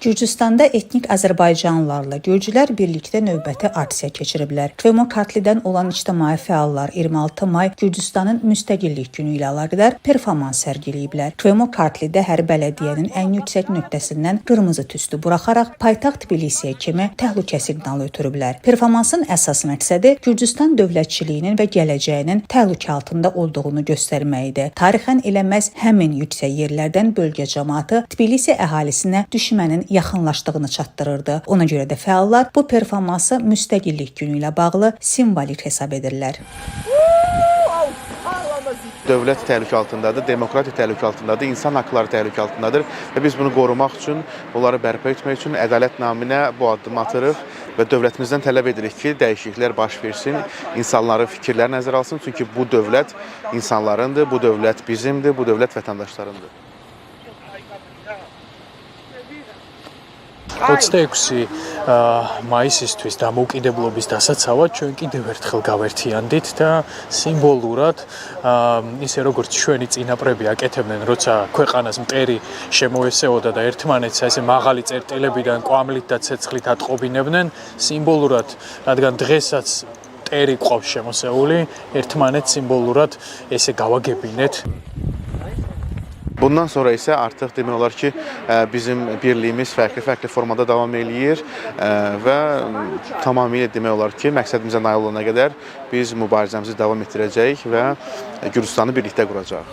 Gürcüstanda etnik Azərbaycanlılarla Gürcülər birlikdə növbəti aksiya keçiriblər. Kvemo Kartlidən olan ictimai fəallar 26 may Gürcüstanın müstəqillik günü ilə əlaqədar performans sərgiləyiblər. Kvemo Kartlidə hər bələdiyyənin ən yüksək nöqtəsindən qırmızı tüstü buraxaraq paytaxt Tbilisiyə kimi təhlükə siqnalı ötürüblər. Performansın əsas məqsədi Gürcüstan dövlətçiliyinin və gələcəyinin təhlükə altında olduğunu göstərmək idi. Tarixən elə məhz həmin yüksək yerlərdən bölgə cəmaatı Tbilisi əhalisinə düşmənin yaxınlaşdığını çatdırırdı. Ona görə də fəallar bu performansı müstəqillik günü ilə bağlı simvolik hesab edirlər. Dövlət təhlükə altındadır, demokratiya təhlükə altındadır, insan haqları təhlükə altındadır və biz bunu qorumaq üçün, onları bərpa etmək üçün ədalət naminə bu addımı atırıq və dövlətimizdən tələb edirik ki, dəyişikliklər baş versin, insanların fikirləri nəzərə alsın, çünki bu dövlət insanlarındır, bu dövlət bizimdir, bu dövlət vətəndaşlarındır. 26 მაისისთვის დამოუკიდებლობის დასაცავად ჩვენ კიდევ ერთხელ გავერთიანდით და სიმბოლურად ისე როგორც ჩვენი წინაპრები აკეთებდნენ, როცა ქვეყანას მტერი შემოესეოდა და ერთმანეთს ესე მაღალი წერტილებიდან კვამლით და ცეცხლით ატყობინებდნენ, სიმბოლურად, რადგან დღესაც მტერი ყავს შემოსეული, ერთმანეთს სიმბოლურად ესე გავაგებინეთ. Bundan sonra isə artıq demək olar ki, bizim birliyimiz fərqli formada davam eləyir və tamamilə demək olar ki, məqsədimizə nail olana qədər biz mübarizəmizi davam etdirəcəyik və Gürcüstanı birlikdə quracağıq.